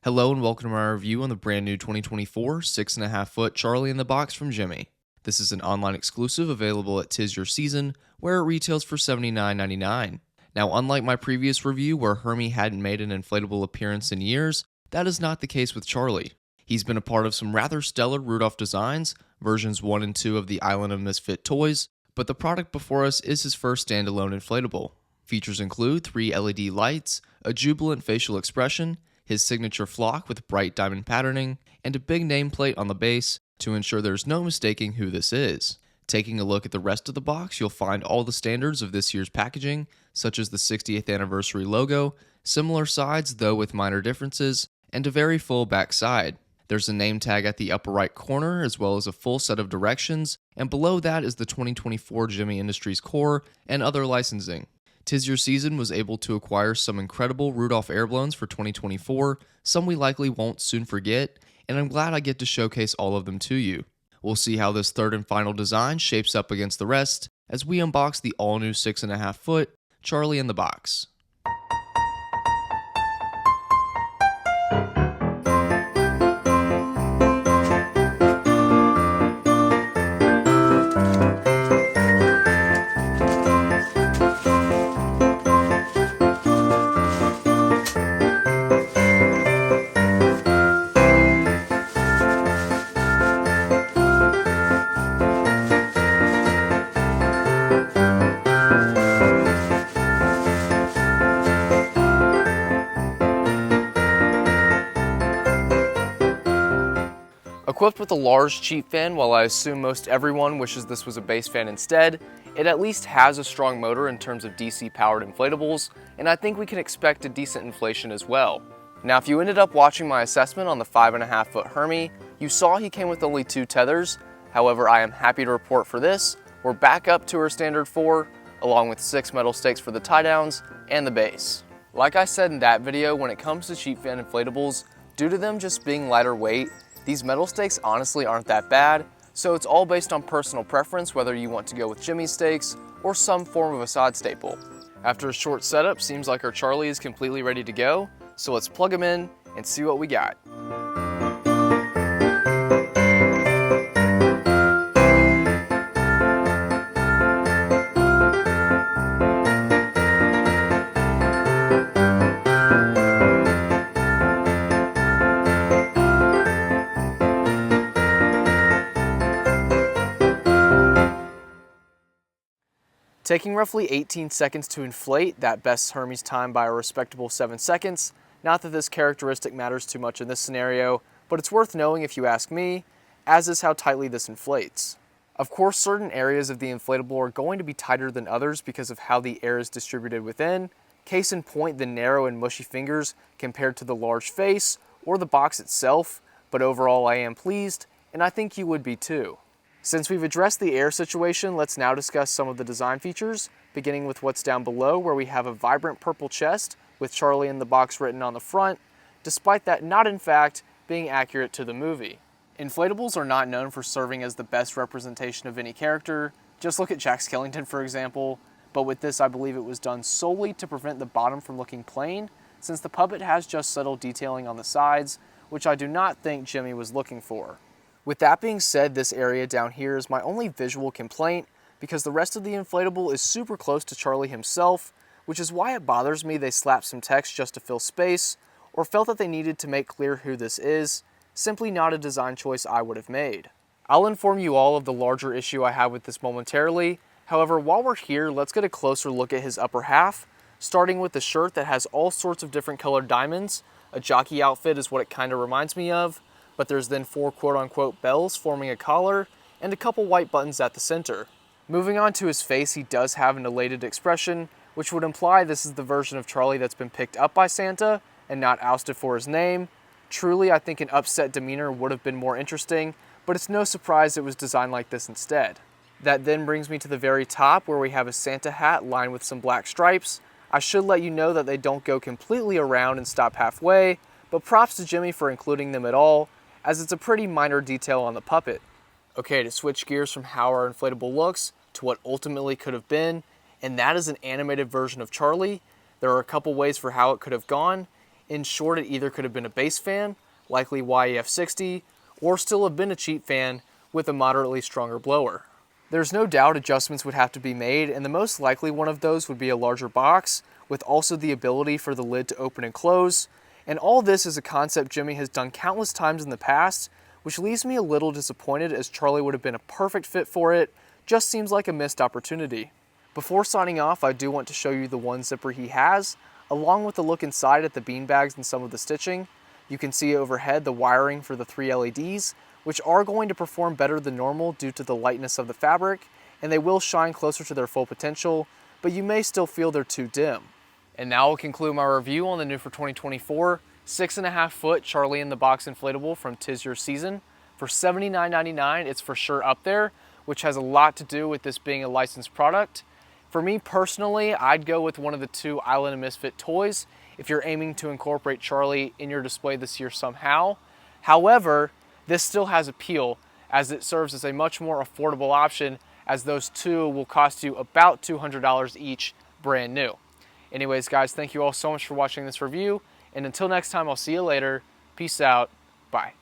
Hello and welcome to my review on the brand new 2024 6.5 foot Charlie in the Box from Gemmy. This is an online exclusive available at 'Tis Your Season, where it retails for $79.99. Now, unlike my previous review where Hermie hadn't made an inflatable appearance in years, that is not the case with Charlie. He's been a part of some rather stellar Rudolph designs, versions 1 and 2 of the Island of Misfit Toys, but the product before us is his first standalone inflatable. Features include 3 LED lights, a jubilant facial expression, his signature flock with bright diamond patterning, and a big nameplate on the base to ensure there's no mistaking who this is. Taking a look at the rest of the box, you'll find all the standards of this year's packaging, such as the 60th anniversary logo, similar sides though with minor differences, and a very full back side. There's a name tag at the upper right corner as well as a full set of directions, and below that is the 2024 Gemmy Industries core and other licensing. 'Tis Your Season was able to acquire some incredible Rudolph Airblowns for 2024, some we likely won't soon forget, and I'm glad I get to showcase all of them to you. We'll see how this third and final design shapes up against the rest as we unbox the all-new 6.5 foot Charlie in the Box. Equipped with a large cheap fan, while I assume most everyone wishes this was a base fan instead, it at least has a strong motor in terms of DC powered inflatables, and I think we can expect a decent inflation as well. Now, if you ended up watching my assessment on the 5.5 foot Hermie, you saw he came with only 2 tethers. However, I am happy to report for this, we're back up to our standard 4, along with 6 metal stakes for the tie downs and the base. Like I said in that video, when it comes to cheap fan inflatables, due to them just being lighter weight, these metal stakes honestly aren't that bad, so it's all based on personal preference whether you want to go with Gemmy stakes or some form of a sod staple. After a short setup, seems like our Charlie is completely ready to go, so let's plug him in and see what we got. Taking roughly 18 seconds to inflate, that bests Hermie's time by a respectable 7 seconds. Not that this characteristic matters too much in this scenario, but it's worth knowing if you ask me, as is how tightly this inflates. Of course, certain areas of the inflatable are going to be tighter than others because of how the air is distributed within. Case in point, the narrow and mushy fingers compared to the large face or the box itself, but overall I am pleased, and I think you would be too. Since we've addressed the air situation, let's now discuss some of the design features, beginning with what's down below, where we have a vibrant purple chest with Charlie in the Box written on the front, despite that not in fact being accurate to the movie. Inflatables are not known for serving as the best representation of any character. Just look at Jack Skellington, for example, but with this I believe it was done solely to prevent the bottom from looking plain, since the puppet has just subtle detailing on the sides, which I do not think Gemmy was looking for. With that being said, this area down here is my only visual complaint because the rest of the inflatable is super close to Charlie himself, which is why it bothers me they slapped some text just to fill space, or felt that they needed to make clear who this is, simply not a design choice I would have made. I'll inform you all of the larger issue I have with this momentarily. However, while we're here, let's get a closer look at his upper half, starting with the shirt that has all sorts of different colored diamonds. A jockey outfit is what it kind of reminds me of, but there's then 4 quote-unquote bells forming a collar and a couple white buttons at the center. Moving on to his face, he does have an elated expression, which would imply this is the version of Charlie that's been picked up by Santa and not ousted for his name. Truly, I think an upset demeanor would have been more interesting, but it's no surprise it was designed like this instead. That then brings me to the very top, where we have a Santa hat lined with some black stripes. I should let you know that they don't go completely around and stop halfway, but props to Gemmy for including them at all, as it's a pretty minor detail on the puppet. Okay, to switch gears from how our inflatable looks to what ultimately could have been, and that is an animated version of Charlie. There are a couple ways for how it could have gone. In short, it either could have been a base fan, likely YEF60, or still have been a cheap fan with a moderately stronger blower. There's no doubt adjustments would have to be made, and the most likely one of those would be a larger box, with also the ability for the lid to open and close. And all this is a concept Gemmy has done countless times in the past, which leaves me a little disappointed as Charlie would have been a perfect fit for it. Just seems like a missed opportunity. Before signing off, I do want to show you the one zipper he has, along with the look inside at the beanbags and some of the stitching. You can see overhead the wiring for the 3 LEDs, which are going to perform better than normal due to the lightness of the fabric, and they will shine closer to their full potential, but you may still feel they're too dim. And now I'll conclude my review on the new for 2024 6.5 foot Charlie in the Box inflatable from 'Tis Your Season. For $79.99, it's for sure up there, which has a lot to do with this being a licensed product. For me personally, I'd go with one of the 2 Island of Misfit toys if you're aiming to incorporate Charlie in your display this year somehow. However, this still has appeal as it serves as a much more affordable option, as those 2 will cost you about $200 each brand new. Anyways guys, thank you all so much for watching this review, and until next time, I'll see you later. Peace out. Bye.